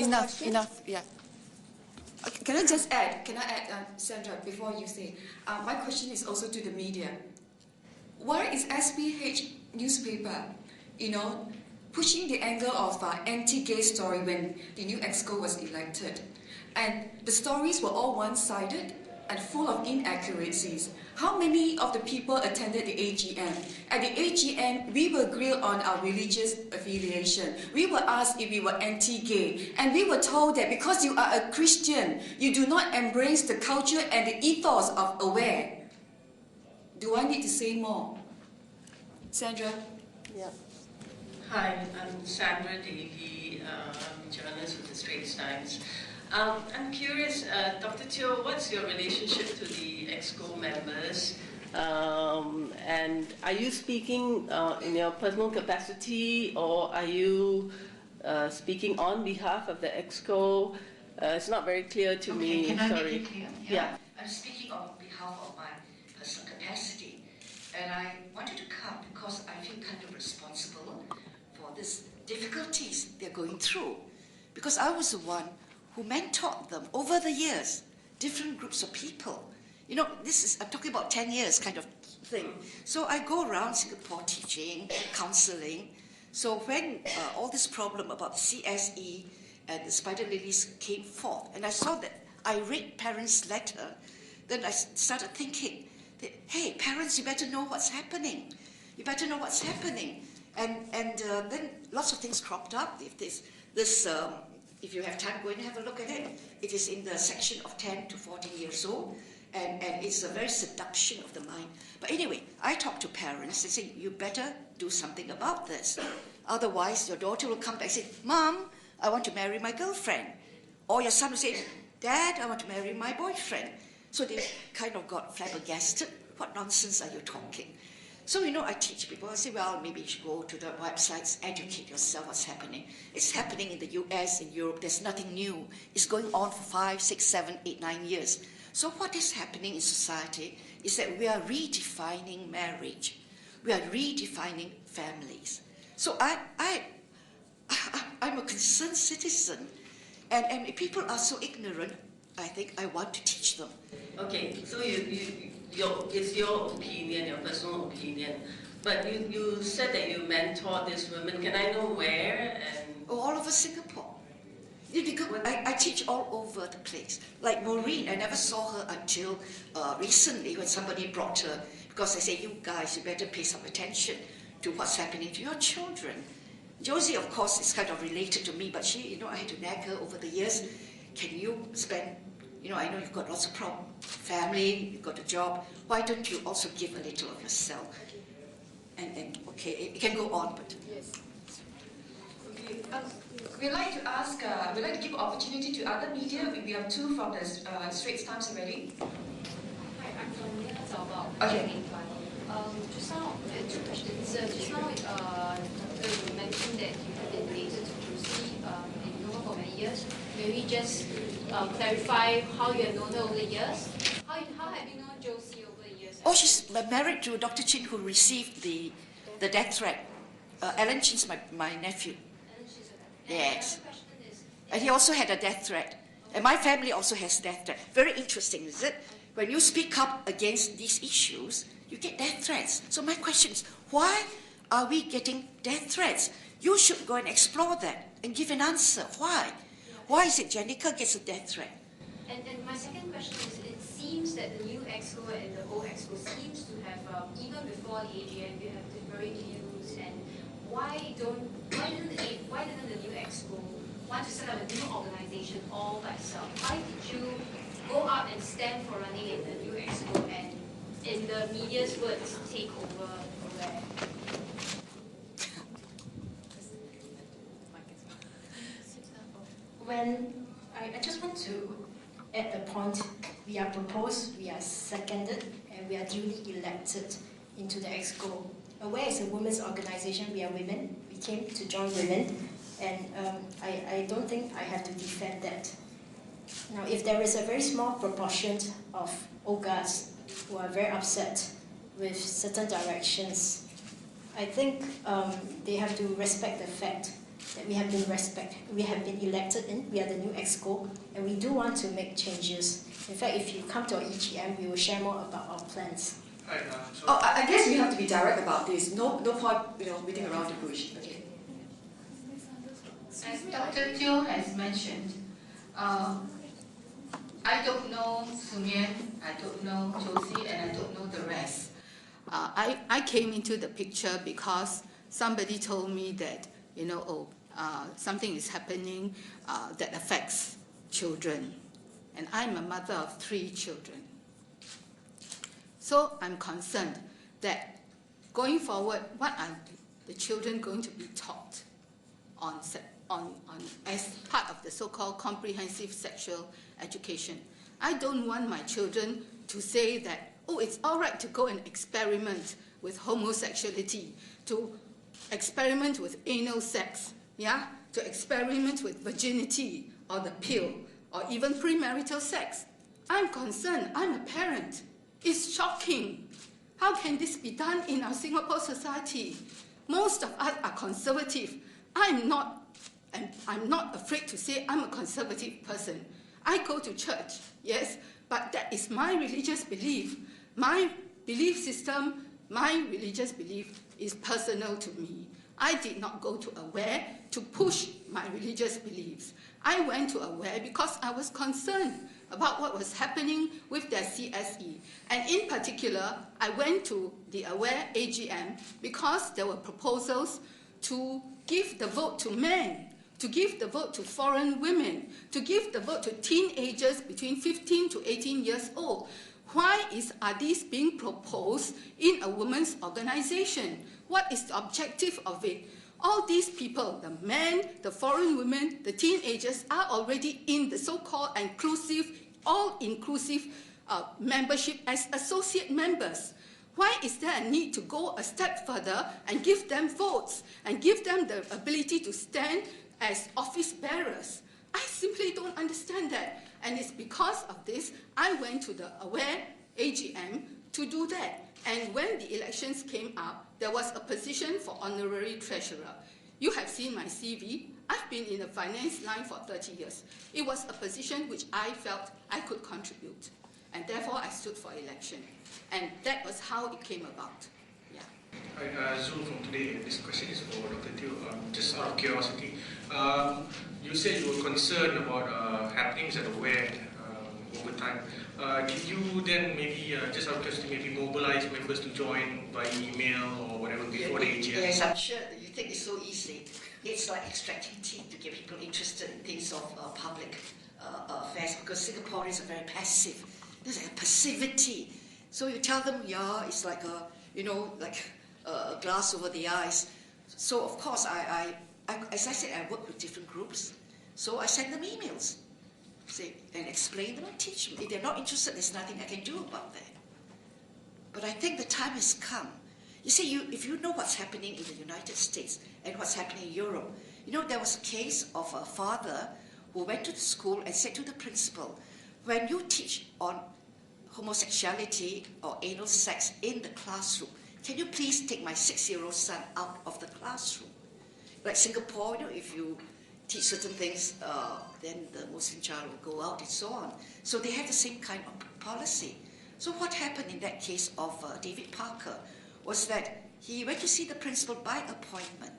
enough, yeah. Okay, can I just add, Sandra, before you say, my question is also to the media. Why is SPH newspaper, pushing the angle of anti-gay story when the new Exco was elected? And the stories were all one-sided and full of inaccuracies. How many of the people attended the AGM? At the AGM, we were grilled on our religious affiliation. We were asked if we were anti-gay. And we were told that because you are a Christian, you do not embrace the culture and the ethos of Aware. Do I need to say more? Sandra? Yeah. Hi, I'm Sandra Davey, I'm a journalist with the Straits Times. I'm curious, Dr. Teo, what's your relationship to the Exco members? And are you speaking in your personal capacity, or are you speaking on behalf of the Exco? It's not very clear to me. Can I Sorry. make it clear? Yeah. I'm speaking on behalf of my personal capacity, and I wanted to come because I feel kind of responsible for these difficulties they're going through, because I was the one who mentored them over the years, different groups of people. I'm talking about 10 years kind of thing. So I go around Singapore teaching, counseling. So when all this problem about the CSE and the spider lilies came forth, and I saw that irate parents' letter, then I started thinking that, hey, parents, you better know what's happening. You better know what's happening. And then lots of things cropped up. If you have time, go and have a look at it. It is in the section of 10 to 14 years old, and it's a very seduction of the mind. But anyway, I talk to parents. They say, you better do something about this. Otherwise, your daughter will come back and say, Mom, I want to marry my girlfriend. Or your son will say, Dad, I want to marry my boyfriend. So they kind of got flabbergasted. What nonsense are you talking? So, I teach people. I say, well, maybe you should go to the websites, educate yourself what's happening. It's happening in the US, in Europe. There's nothing new. It's going on for 5, 6, 7, 8, 9 years. So what is happening in society is that we are redefining marriage. We are redefining families. So I'm a concerned citizen. And if people are so ignorant, I think I want to teach them. Okay, so it's your opinion, your personal opinion, but you said that you mentored these women. Can I know where? All over Singapore. Because I teach all over the place. Like Maureen, I never saw her until recently when somebody brought her, because I say, you guys, you better pay some attention to what's happening to your children. Josie, of course, is kind of related to me, but she, I had to nag her over the years. Can you spend, I know you've got lots of problems, family, you've got a job. Why don't you also give a little of yourself? And okay, it can go on, but... Yes. Okay. We'd like to give opportunity to other media. We have two from the Straits Times already. Hi, I'm from Nina Zaobao. Okay. Just now, two questions. Just now, you mentioned that you have been related to Josie and you know her for many years. Maybe just clarify how you have known her over the years. How have you known Josie over the years? Oh, she's married to Dr. Chin, who received the death threat. Alan Chin's my nephew. Yes. And he also had a death threat. And my family also has death threat. Very interesting, is it? When you speak up against these issues, you get death threats. So my question is, why are we getting death threats? You should go and explore that and give an answer. Why? Why is it Jenica gets a death threat? And my second question is, it seems that the new Exco and the old Exco seems to have, even before the AGM, you have differing views. And why didn't the new Exco want to set up a new organization all by itself? Why did you go out and stand for running in the new Exco and, in the media's words, take over Aware? When I just want to add a point, we are proposed, we are seconded, and we are duly elected into the Exco. Aware is a women's organization, we are women, we came to join women, and I don't think I have to defend that. Now, if there is a very small proportion of OGAs who are very upset with certain directions, I think they have to respect the fact that we have been elected in. We are the new Exco, and we do want to make changes. In fact, if you come to our EGM, we will share more about our plans. I guess we have to be direct about this. No point, beating around the bush. Okay. As Dr. Teo has mentioned, I don't know Sunyan, I don't know Josie, and I don't know the rest. I came into the picture because somebody told me that, something is happening that affects children. And I'm a mother of 3 children. So I'm concerned that going forward, what are the children going to be taught on as part of the so-called comprehensive sexual education? I don't want my children to say that, oh, it's all right to go and experiment with homosexuality, to experiment with anal sex, yeah, to experiment with virginity or the pill, or even premarital sex. I'm concerned. I'm a parent. It's shocking. How can this be done in our Singapore society? Most of us are conservative. I'm not afraid to say I'm a conservative person. I go to church, yes, but that is my religious belief. My belief system, my religious belief is personal to me. I did not go to Aware to push my religious beliefs. I went to Aware because I was concerned about what was happening with their CSE. And in particular, I went to the Aware AGM because there were proposals to give the vote to men, to give the vote to foreign women, to give the vote to teenagers between 15 to 18 years old. Why are these being proposed in a women's organization? What is the objective of it? All these people, the men, the foreign women, the teenagers, are already in the so-called all-inclusive membership as associate members. Why is there a need to go a step further and give them votes and give them the ability to stand as office bearers? I simply don't understand that. And it's because of this, I went to the Aware AGM to do that. And when the elections came up, there was a position for honorary treasurer. You have seen my CV. I've been in the finance line for 30 years. It was a position which I felt I could contribute. And therefore, I stood for election. And that was how it came about. Yeah. Hi, Zul from Today. This question is for Dr. Teo. Just out of curiosity, you said you were concerned about happenings at Aware over time. Did you then maybe, just out of curiosity, maybe mobilize members to join by email or whatever before the AGM? Yes, I'm sure that you think it's so easy. It's like extracting teeth to get people interested in things of public affairs, because Singaporeans are very passive. There's a passivity. So you tell them, yeah, it's like a glass over the eyes. So of course, as I said, I work with different groups. So I send them emails, and explain them and teach them. If they're not interested, there's nothing I can do about that. But I think the time has come. You see, if you know what's happening in the United States and what's happening in Europe, there was a case of a father who went to the school and said to the principal, when you teach on homosexuality or anal sex in the classroom, can you please take my 6-year-old son out of the classroom? Like Singapore, if you teach certain things, then the Muslim child will go out and so on. So they have the same kind of policy. So what happened in that case of David Parker was that he went to see the principal by appointment.